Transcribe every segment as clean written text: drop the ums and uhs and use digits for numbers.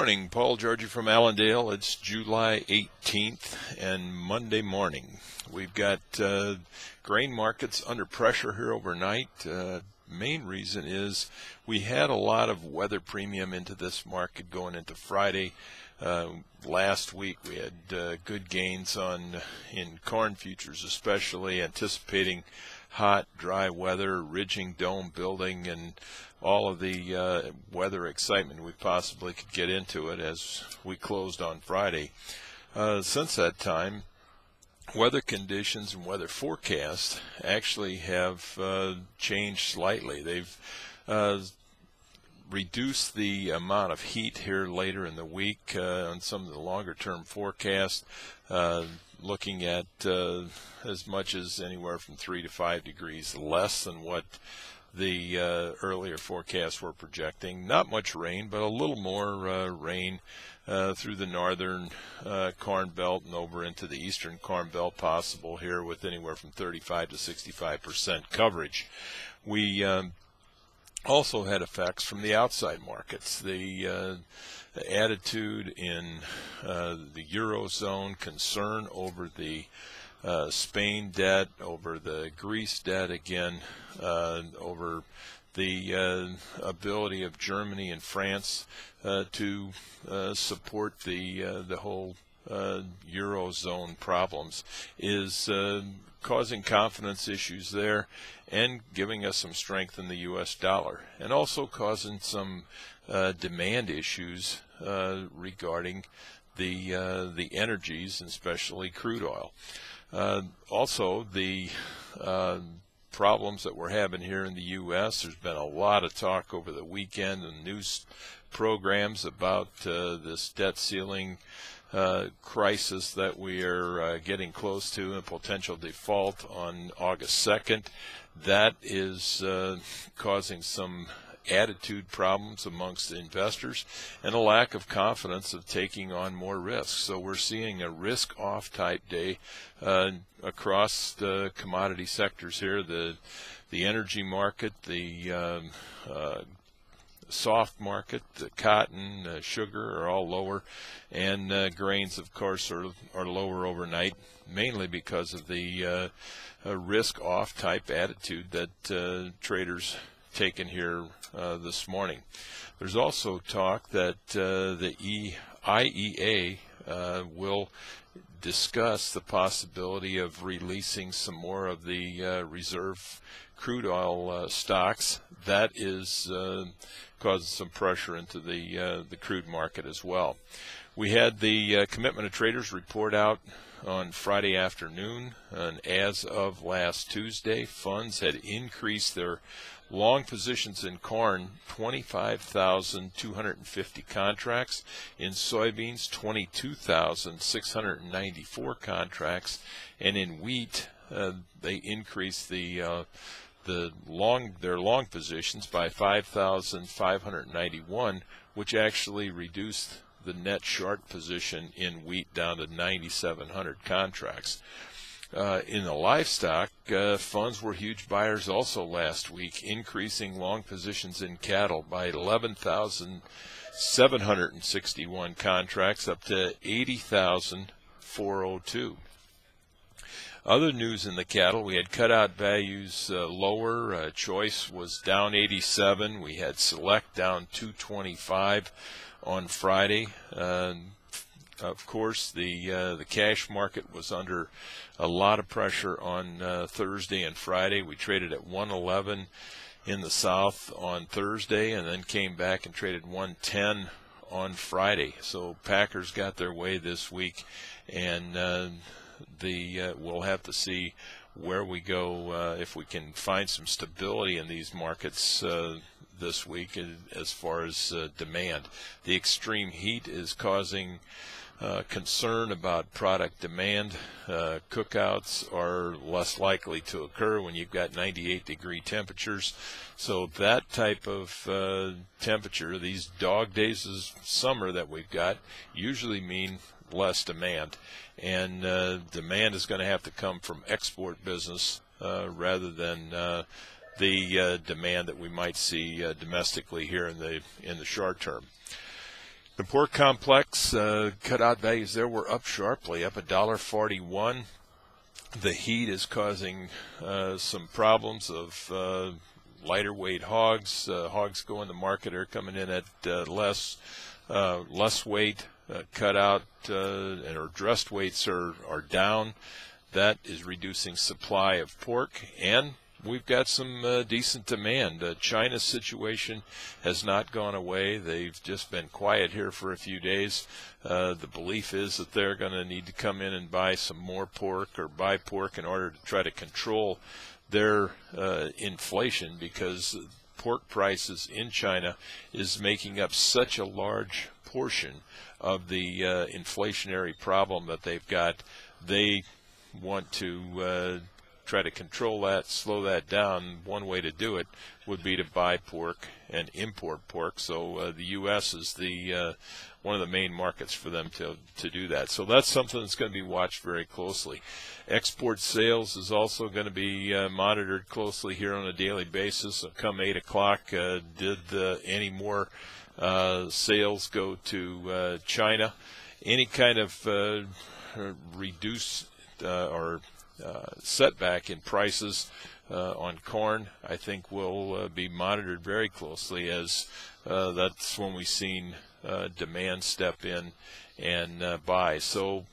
Morning, Paul Georgie from Allendale. It's July 18th and Monday morning. We've got grain markets under pressure here overnight. Main reason is we had a lot of weather premium into this market going into Friday. Last week we had good gains in corn futures, especially anticipating hot, dry weather, ridging dome building, and all of the weather excitement we possibly could get into it as we closed on Friday. Since that time, weather conditions and weather forecasts actually have changed slightly. They've reduced the amount of heat here later in the week on some of the longer term forecasts, looking at as much as anywhere from 3 to 5 degrees less than what the earlier forecasts were projecting. Not much rain, but a little more rain through the northern corn belt and over into the eastern corn belt possible here, with anywhere from 35 to 65% coverage. We also had effects from the outside markets. The attitude in the Eurozone, concern over the Spain debt, over the Greece debt again, over the ability of Germany and France to support the whole Eurozone problems is causing confidence issues there and giving us some strength in the U.S. dollar, and also causing some demand issues regarding the energies, and especially crude oil. Also, the problems that we're having here in the U.S., there's been a lot of talk over the weekend in news programs about this debt ceiling crisis that we are getting close to, and potential default on August 2nd. That is causing some attitude problems amongst investors and a lack of confidence of taking on more risks. So we're seeing a risk-off type day across the commodity sectors here. The energy market, the soft market, the cotton, sugar are all lower, and grains, of course, are lower overnight, mainly because of the risk-off type attitude that traders taken here this morning. There's also talk that the IEA will discuss the possibility of releasing some more of the reserve crude oil stocks. That is causing some pressure into the crude market as well. We had the Commitment of Traders report out on Friday afternoon, and as of last Tuesday, funds had increased their long positions in corn 25,250 contracts, in soybeans 22,694 contracts, and in wheat they increased their long positions by 5,591, which actually reduced the net short position in wheat down to 9,700 contracts. In the livestock, funds were huge buyers also last week, increasing long positions in cattle by 11,761 contracts up to 80,402. Other news in the cattle, we had cutout values lower. Choice was down 87. We had Select down 225 on Friday. Of course, the cash market was under a lot of pressure on Thursday and Friday. We traded at 111 in the South on Thursday, and then came back and traded 110 on Friday. So Packers got their way this week, and we'll have to see where we go, if we can find some stability in these markets this week as far as demand. The extreme heat is causing concern about product demand. Cookouts are less likely to occur when you've got 98-degree temperatures. So that type of temperature, these dog days of summer that we've got, usually mean less demand. And demand is going to have to come from export business rather than the demand that we might see domestically here in the short term. The pork complex, cutout values there were up sharply, up $1.41. The heat is causing some problems of lighter weight hogs. Hogs going to market are coming in at less weight. Cutout or dressed weights are down. That is reducing supply of pork, and we've got some decent demand. China's situation has not gone away. They've just been quiet here for a few days. The belief is that they're going to need to come in and buy some more pork or buy pork in order to try to control their inflation, because pork prices in China is making up such a large portion of the inflationary problem that they've got. They want to try to control that, slow that down. One way to do it would be to buy pork and import pork. So the U.S. is the one of the main markets for them to do that. So that's something that's going to be watched very closely. Export sales is also going to be monitored closely here on a daily basis. So come 8 o'clock, did any more sales go to China? Any kind of reduce or setback in prices on corn, I think, will be monitored very closely, as that's when we've seen demand step in and buy. So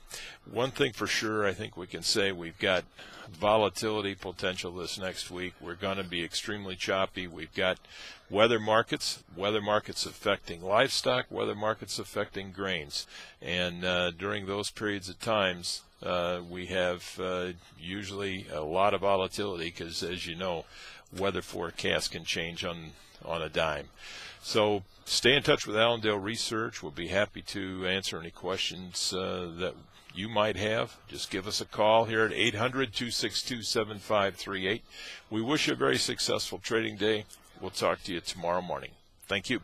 one thing for sure, I think we can say we've got volatility potential this next week. We're going to be extremely choppy. We've got weather markets affecting livestock, weather markets affecting grains, and during those periods of times we have usually a lot of volatility, because, as you know, weather forecasts can change on a dime. So stay in touch with Allendale Research. We'll be happy to answer any questions that you might have. Just give us a call here at 800-262-7538. We wish you a very successful trading day. We'll talk to you tomorrow morning. Thank you.